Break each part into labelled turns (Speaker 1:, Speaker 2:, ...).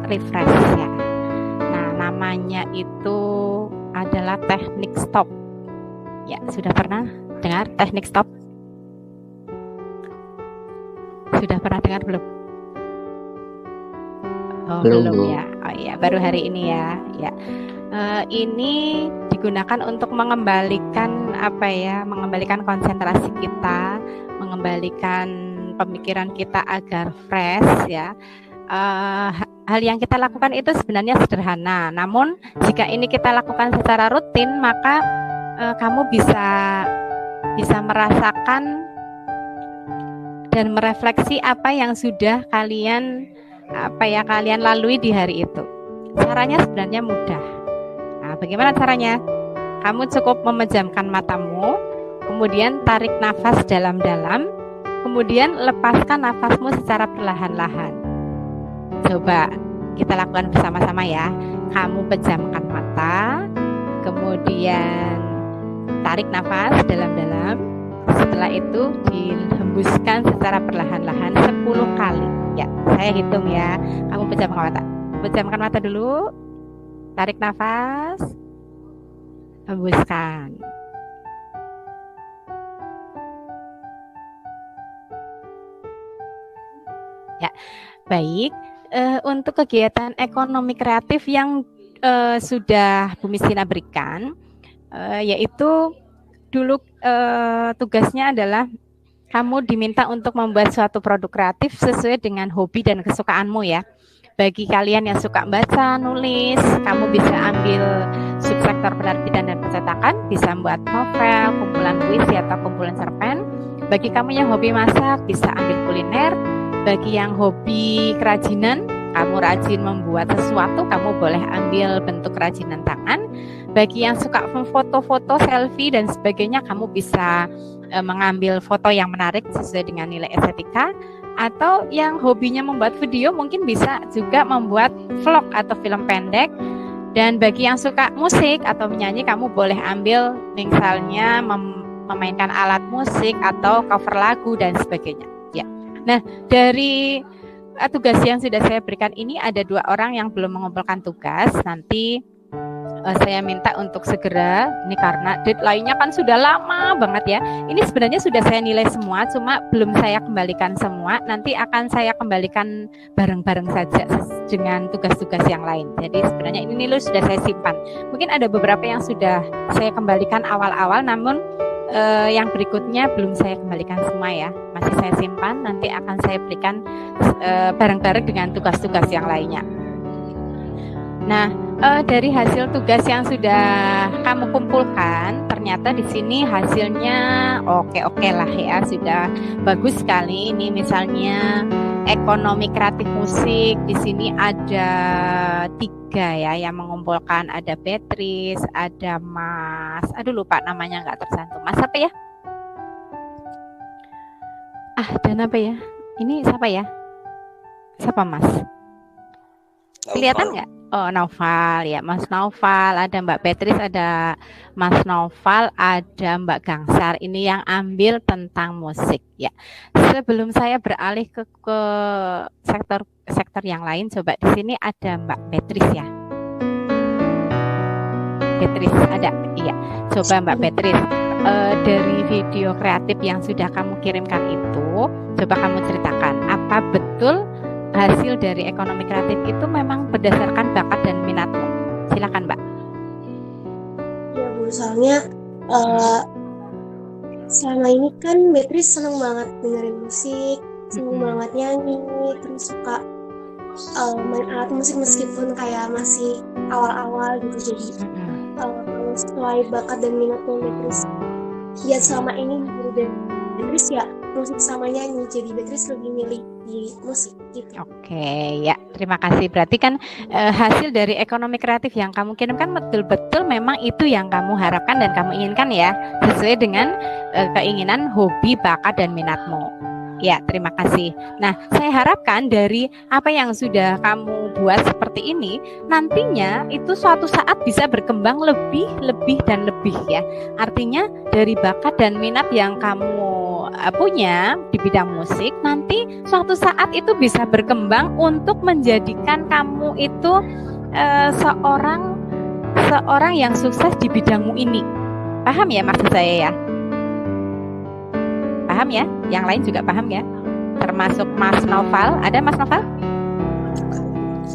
Speaker 1: refresh ya. Nah, namanya itu adalah teknik stop. Ya, sudah pernah dengar teknik stop? Sudah pernah dengar belum? Oh, belum ya. Oh iya, baru hari ini ya. Ya. Ini digunakan untuk mengembalikan mengembalikan konsentrasi kita, mengembalikan pemikiran kita agar fresh ya. Hal yang kita lakukan itu sebenarnya sederhana, namun jika ini kita lakukan secara rutin, maka kamu bisa merasakan dan merefleksi apa yang sudah kalian lalui di hari itu. Caranya sebenarnya mudah. Nah, bagaimana caranya? Kamu cukup memejamkan matamu, kemudian tarik nafas dalam-dalam, kemudian lepaskan nafasmu secara perlahan-lahan. Coba kita lakukan bersama-sama ya. Kamu pejamkan mata, kemudian tarik nafas dalam-dalam. Setelah itu dihembuskan secara perlahan-lahan 10 kali. Ya, saya hitung ya. Kamu pejamkan mata. Pejamkan mata dulu. Tarik nafas. Hembuskan. Ya, baik. Untuk kegiatan ekonomi kreatif yang sudah Bu Mistina berikan, yaitu dulu tugasnya adalah kamu diminta untuk membuat suatu produk kreatif sesuai dengan hobi dan kesukaanmu ya. Bagi kalian yang suka baca, nulis, kamu bisa ambil subsektor penerbitan dan percetakan, bisa membuat novel, kumpulan puisi atau kumpulan cerpen. Bagi kamu yang hobi masak, bisa ambil kuliner. Bagi yang hobi kerajinan, kamu rajin membuat sesuatu, kamu boleh ambil bentuk kerajinan tangan. Bagi yang suka foto-foto, selfie dan sebagainya, kamu bisa mengambil foto yang menarik sesuai dengan nilai estetika. Atau yang hobinya membuat video, mungkin bisa juga membuat vlog atau film pendek. Dan bagi yang suka musik atau menyanyi, kamu boleh ambil misalnya memainkan alat musik atau cover lagu dan sebagainya. Ya. Nah, dari tugas yang sudah saya berikan ini ada 2 orang yang belum mengumpulkan tugas. Nanti saya minta untuk segera, ini karena deadline-nya kan sudah lama banget ya. Ini sebenarnya sudah saya nilai semua, cuma belum saya kembalikan semua. Nanti akan saya kembalikan bareng-bareng saja dengan tugas-tugas yang lain. Jadi sebenarnya ini nilai sudah saya simpan. Mungkin ada beberapa yang sudah saya kembalikan awal-awal, namun yang berikutnya belum saya kembalikan semua ya. Masih saya simpan, nanti akan saya berikan bareng-bareng dengan tugas-tugas yang lainnya. Nah, dari hasil tugas yang sudah kamu kumpulkan, ternyata di sini hasilnya oke lah ya, sudah bagus sekali. Ini misalnya ekonomi kreatif musik, di sini ada 3 ya yang mengumpulkan, ada Beatrice, ada Mas, lupa namanya nggak tersantum. Mas apa ya? Dan apa ya? Ini siapa ya? Siapa Mas? Kelihatan nggak? Oh, Naufal ya, Mas Naufal, ada Mbak Beatrice, ada Mas Naufal, ada Mbak Gangsar. Ini yang ambil tentang musik ya. Sebelum saya beralih ke sektor yang lain, coba di sini ada Mbak Beatrice ya. Beatrice ada, iya. Coba Mbak Beatrice, dari video kreatif yang sudah kamu kirimkan itu, coba kamu ceritakan apa betul hasil dari ekonomi kreatif itu memang berdasarkan bakat dan minatmu. Silakan Mbak.
Speaker 2: Ya Bu, soalnya selama ini kan Beatrice seneng banget dengerin musik, seneng banget nyanyi, terus suka main alat musik meskipun kayak masih awal-awal gitu. Jadi kalau sesuai bakat dan minatnya Beatrice, ya selama ini dari Beatrice ya musik sama nyanyi, jadi Beatrice lebih milih di musik gitu.
Speaker 1: Oke, ya terima kasih. Berarti kan hasil dari ekonomi kreatif yang kamu kirimkan betul-betul memang itu yang kamu harapkan dan kamu inginkan ya, sesuai dengan keinginan, hobi, bakat dan minatmu. Ya, terima kasih. Nah, saya harapkan dari apa yang sudah kamu buat seperti ini, nantinya itu suatu saat bisa berkembang lebih, dan lebih ya. Artinya dari bakat dan minat yang kamu punya di bidang musik, nanti suatu saat itu bisa berkembang untuk menjadikan kamu itu seorang yang sukses di bidangmu ini. Paham ya maksud saya ya? Paham ya? Yang lain juga paham ya? Termasuk Mas Noval. Ada Mas Noval?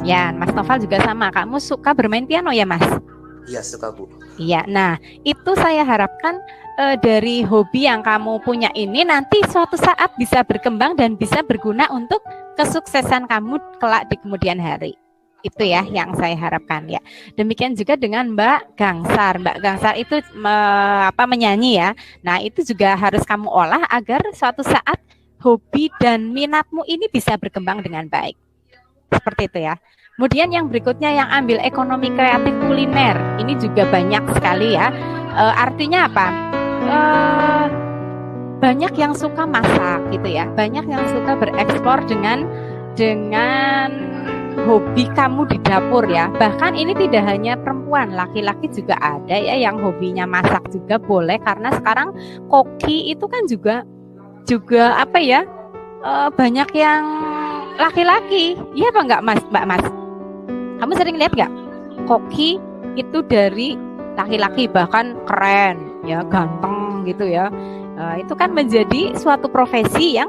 Speaker 1: Ya, Mas Noval juga sama. Kamu suka bermain piano ya, Mas?
Speaker 3: Iya, suka, Bu.
Speaker 1: Iya, nah itu saya harapkan dari hobi yang kamu punya ini nanti suatu saat bisa berkembang dan bisa berguna untuk kesuksesan kamu kelak di kemudian hari. Itu ya yang saya harapkan ya. Demikian juga dengan Mbak Gangsar. Mbak Gangsar itu menyanyi ya. Nah, itu juga harus kamu olah agar suatu saat hobi dan minatmu ini bisa berkembang dengan baik. Seperti itu ya. Kemudian yang berikutnya yang ambil ekonomi kreatif kuliner. Ini juga banyak sekali ya. Artinya apa? Banyak yang suka masak gitu ya. Banyak yang suka bereksplor dengan hobi kamu di dapur ya. Bahkan ini tidak hanya perempuan, laki-laki juga ada ya yang hobinya masak juga boleh, karena sekarang koki itu kan juga banyak yang laki-laki. Iya apa enggak Mbak Mas? Kamu sering lihat enggak? Koki itu dari laki-laki, bahkan keren ya, ganteng gitu ya. Itu kan menjadi suatu profesi yang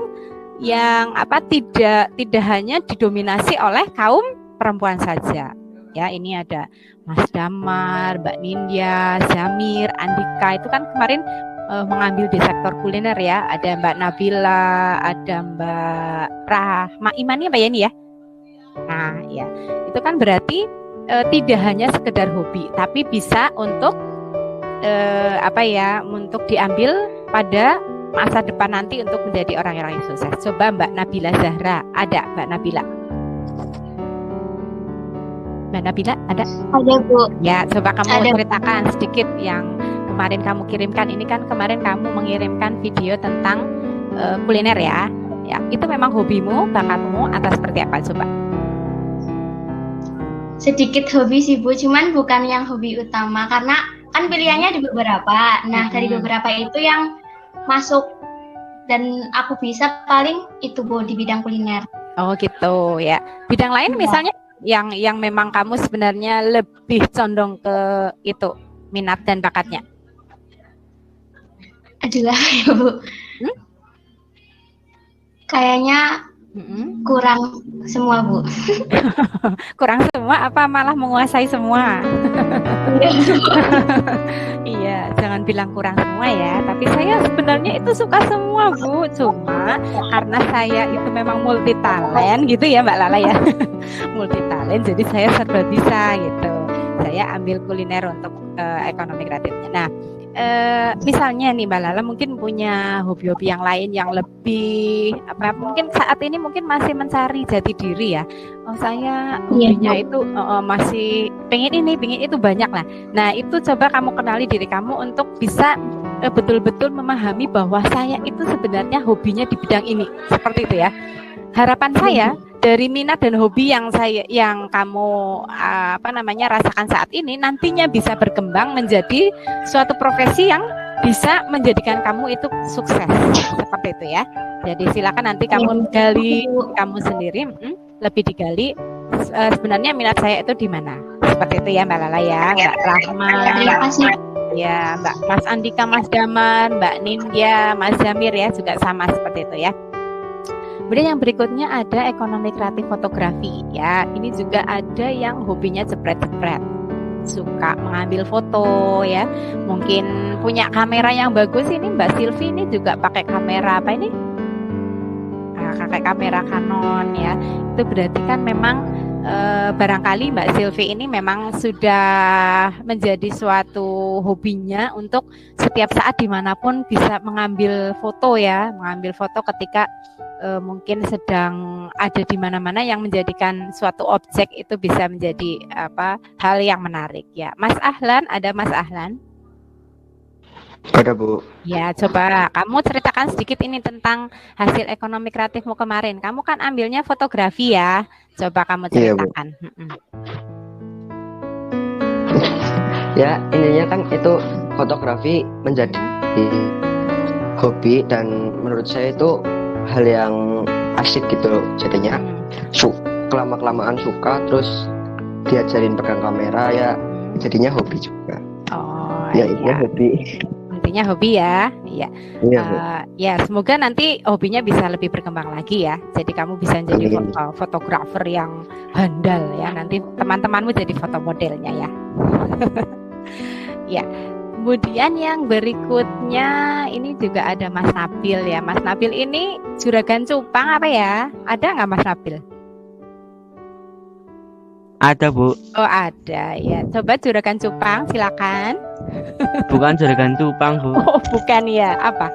Speaker 1: tidak hanya didominasi oleh kaum perempuan saja. Ya, ini ada Mas Damar, Mbak Nindya, Zamir, Andika, itu kan kemarin mengambil di sektor kuliner ya. Ada Mbak Nabila, ada Mbak Rahma Imani apa ya ini ya. Nah, ya. Itu kan berarti tidak hanya sekedar hobi, tapi bisa untuk untuk diambil pada masa depan nanti untuk menjadi orang-orang yang sukses. Coba Mbak Nabila Zahra, ada Mbak Nabila? Mbak Nabila ada?
Speaker 4: Ada, Bu.
Speaker 1: Ya, coba kamu ceritakan sedikit yang kemarin kamu kirimkan. Ini kan kemarin kamu mengirimkan video tentang kuliner ya. Ya, itu memang hobimu, bakatmu atau seperti apa? Coba.
Speaker 4: Sedikit hobi sih, Bu, cuman bukan yang hobi utama karena kan pilihannya di beberapa. Nah, dari beberapa itu yang masuk dan aku bisa paling itu, Bu, di bidang kuliner.
Speaker 1: Oh gitu ya. Bidang lain misalnya yang memang kamu sebenarnya lebih condong ke itu minat dan bakatnya.
Speaker 4: Adalah ya, Bu. Kayaknya kurang semua, Bu.
Speaker 1: Kurang semua apa malah menguasai semua? Iya, jangan bilang kurang semua ya. Tapi saya sebenarnya itu suka semua, Bu. Cuma karena saya itu memang multi talent gitu ya, Mbak Lala ya. Multi talent, jadi saya serba bisa gitu. Saya ambil kuliner untuk ekonomi kreatifnya. Nah, misalnya nih Mbak Lala mungkin punya hobi-hobi yang lain yang lebih mungkin saat ini mungkin masih mencari jati diri ya. Oh, saya hobinya itu masih pengen ini, pengen itu, banyak lah. Nah, itu coba kamu kenali diri kamu untuk bisa betul-betul memahami bahwa saya itu sebenarnya hobinya di bidang ini. Seperti itu ya. Harapan saya dari minat dan hobi yang kamu rasakan saat ini nantinya bisa berkembang menjadi suatu profesi yang bisa menjadikan kamu itu sukses. Seperti itu ya. Jadi silakan nanti kamu gali kamu sendiri, lebih digali sebenarnya minat saya itu di mana. Seperti itu ya Mbak Lala ya, Mbak Rahma.
Speaker 4: Terima kasih.
Speaker 1: Ya, Mbak Mas Andika, Mas Damar, Mbak Nindya, Mas Zamir ya juga sama seperti itu ya. Kemudian yang berikutnya ada ekonomi kreatif fotografi ya. Ini juga ada yang hobinya jepret-jepret, suka mengambil foto ya. Mungkin punya kamera yang bagus. Ini Mbak Silvi ini juga pakai kamera apa ini? Pakai kamera Canon ya. Itu berarti kan memang barangkali Mbak Silvi ini memang sudah menjadi suatu hobinya untuk setiap saat dimanapun bisa mengambil foto ya. Mengambil foto ketika mungkin sedang ada di mana-mana yang menjadikan suatu objek itu bisa menjadi hal yang menarik ya. Mas Ahlan, ada Mas Ahlan?
Speaker 3: Ada Bu.
Speaker 1: Ya, coba kamu ceritakan sedikit ini tentang hasil ekonomi kreatifmu kemarin. Kamu kan ambilnya fotografi ya. Coba kamu
Speaker 3: Iya Bu.
Speaker 1: ceritakan.
Speaker 3: Ya intinya kan itu fotografi menjadi hobi dan menurut saya itu hal yang asik gitu loh. Jadinya kelama-kelamaan suka, terus diajarin pegang kamera ya jadinya hobi juga.
Speaker 1: Oh,
Speaker 3: ya intinya hobi.
Speaker 1: Intinya hobi ya. Iya. Ya, semoga nanti hobinya bisa lebih berkembang lagi ya. Jadi kamu bisa jadi fotografer yang handal ya. Nanti teman-temanmu jadi foto modelnya ya. Ya. Kemudian yang berikutnya ini juga ada Mas Nabil ya. Mas Nabil ini juragan cupang apa ya? Ada nggak Mas Nabil?
Speaker 5: Ada Bu.
Speaker 1: Oh ada ya. Coba juragan cupang silakan.
Speaker 5: Bukan juragan cupang Bu.
Speaker 1: Oh bukan ya. Apa?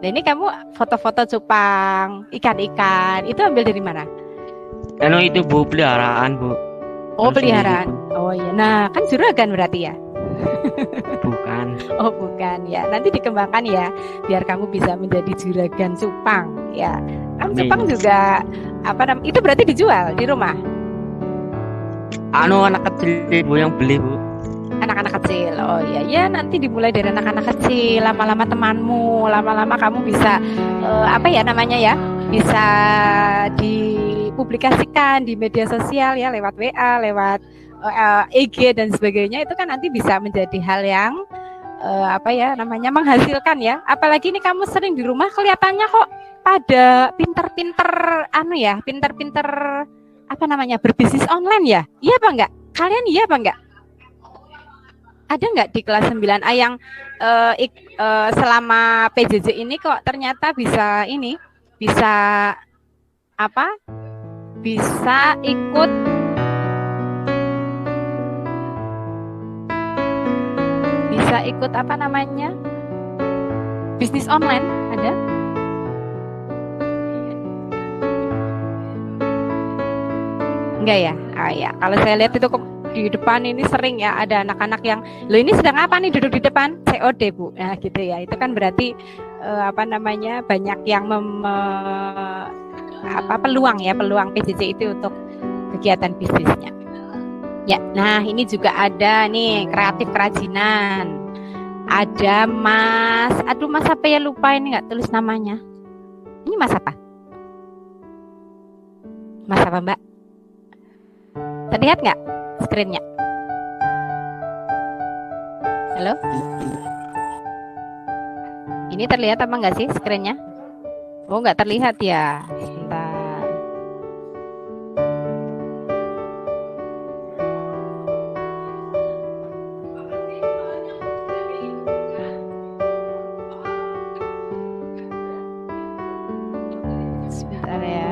Speaker 1: Nah ini kamu foto-foto cupang, ikan-ikan. Itu ambil dari mana?
Speaker 5: Anu itu Bu, peliharaan Bu.
Speaker 1: Oh peliharaan. Oh iya. Nah kan juragan berarti ya.
Speaker 5: Bukan.
Speaker 1: Oh bukan ya. Nanti dikembangkan ya, biar kamu bisa menjadi juragan cupang ya. Kan cupang juga apa namanya? Itu berarti dijual di rumah?
Speaker 5: Anu anak kecil Bu yang beli Bu.
Speaker 1: Anak-anak kecil. Oh iya. Ya nanti dimulai dari anak-anak kecil. Lama-lama temanmu, lama-lama kamu bisa apa ya namanya ya? Bisa dipublikasikan di media sosial ya, lewat WA, lewat IG dan sebagainya. Itu kan nanti bisa menjadi hal yang apa ya namanya menghasilkan ya. Apalagi ini kamu sering di rumah kelihatannya kok pada pinter-pinter anu ya, pinter-pinter apa namanya berbisnis online ya. Iya apa enggak? Kalian iya apa enggak? Ada enggak di kelas 9A yang selama PJJ ini kok ternyata bisa ini, bisa apa? Bisa ikut apa namanya? Bisnis online ada? Enggak ya? Ah ya, kalau saya lihat itu di depan ini sering ya ada anak-anak yang, lo ini sedang apa nih duduk di depan? COD Bu. Nah gitu ya. Itu kan berarti apa namanya banyak yang peluang PJJ itu untuk kegiatan bisnisnya. Ya, nah ini juga ada nih kreatif kerajinan. Ada Mas, Mas apa ya lupa ini nggak tulis namanya. Ini Mas apa? Mas apa Mbak? Terlihat nggak screen-nya? Halo? Ini terlihat apa nggak sih screen-nya? Oh nggak terlihat ya. Sebentar. Sebentar ya.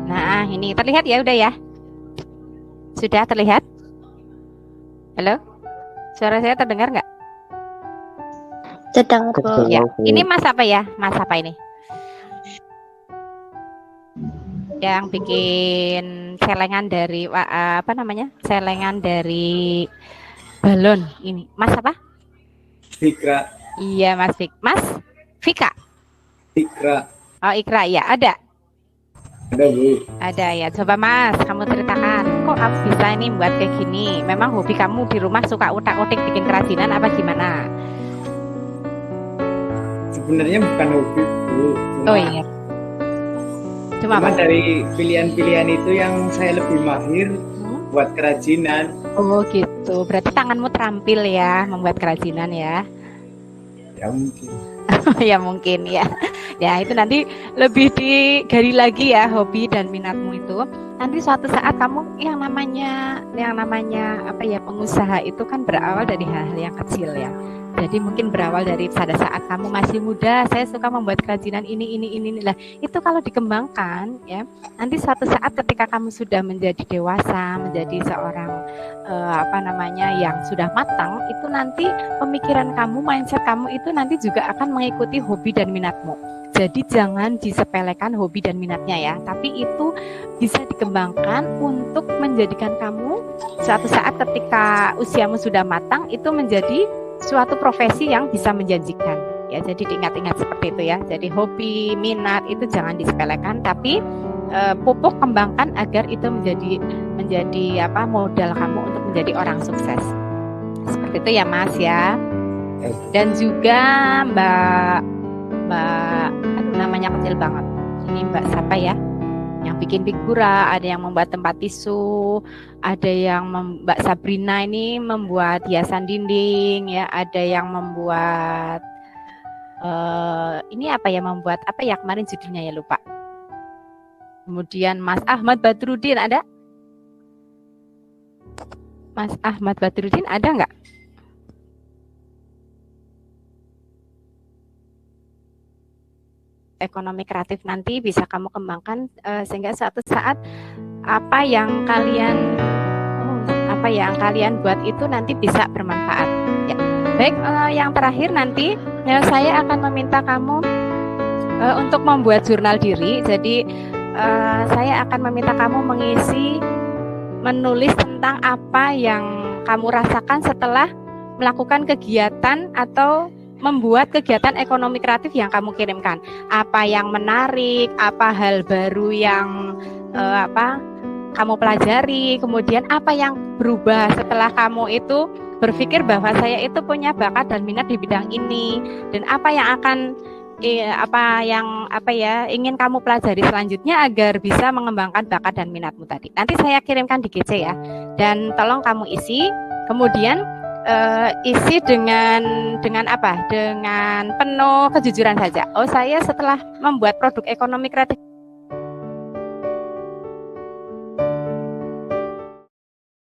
Speaker 1: Nah, ini terlihat ya udah ya? Sudah terlihat? Halo? Suara saya terdengar nggak?
Speaker 2: Terdengar Bu.
Speaker 1: Ya, ini Mas apa ya? Mas apa ini? Yang bikin celengan dari apa namanya? Celengan dari balon ini. Mas apa?
Speaker 6: Fikra.
Speaker 1: Iya, Mas Fik. Mas Fika.
Speaker 6: Ikra.
Speaker 1: Oh, Ikra ya, ada.
Speaker 6: Ada Bu.
Speaker 1: Ada ya. Coba Mas, kamu ceritakan. Kok kamu bisa ini buat kayak gini? Memang hobi kamu di rumah suka utak-utik bikin kerajinan apa gimana?
Speaker 6: Sebenarnya bukan hobi Bu.
Speaker 1: Oh iya. Cuma
Speaker 6: dari pilihan-pilihan itu yang saya lebih mahir buat kerajinan.
Speaker 1: Oh gitu. Berarti tanganmu terampil ya membuat kerajinan ya?
Speaker 6: Ya mungkin.
Speaker 1: Ya mungkin ya. Ya itu nanti lebih digali lagi ya hobi dan minatmu itu. Nanti suatu saat kamu yang namanya apa ya pengusaha itu kan berawal dari hal-hal yang kecil ya. Jadi mungkin berawal dari pada saat kamu masih muda, saya suka membuat kerajinan ini lah. Itu kalau dikembangkan ya, nanti suatu saat ketika kamu sudah menjadi dewasa, menjadi seorang yang sudah matang, itu nanti pemikiran kamu, mindset kamu itu nanti juga akan mengikuti hobi dan minatmu. Jadi jangan disepelekan hobi dan minatnya ya, tapi itu bisa dikembangkan untuk menjadikan kamu suatu saat ketika usiamu sudah matang itu menjadi suatu profesi yang bisa menjanjikan ya. Jadi diingat-ingat seperti itu ya. Jadi hobi, minat itu jangan disepelekan, tapi pupuk kembangkan agar itu menjadi modal kamu untuk menjadi orang sukses. Seperti itu ya Mas ya. Dan juga Mbak namanya kecil banget. Ini Mbak siapa ya? Yang bikin figura, ada yang membuat tempat tisu, ada yang Mbak Sabrina ini membuat hiasan dinding ya, ada yang membuat membuat apa ya kemarin judulnya ya lupa. Kemudian Mas Ahmad Badrudin ada? Mas Ahmad Badrudin ada nggak? Ekonomi kreatif nanti bisa kamu kembangkan sehingga suatu saat apa yang kalian buat itu nanti bisa bermanfaat. Ya. Baik, yang terakhir nanti saya akan meminta kamu untuk membuat jurnal diri. Jadi saya akan meminta kamu menulis tentang apa yang kamu rasakan setelah melakukan kegiatan atau membuat kegiatan ekonomi kreatif yang kamu kirimkan. Apa yang menarik, apa hal baru yang kamu pelajari, kemudian apa yang berubah setelah kamu itu berpikir bahwa saya itu punya bakat dan minat di bidang ini, dan apa yang ingin kamu pelajari selanjutnya agar bisa mengembangkan bakat dan minatmu tadi. Nanti saya kirimkan di GC ya, dan tolong kamu isi, kemudian isi dengan penuh kejujuran saja. Oh, saya setelah membuat produk ekonomi kreatif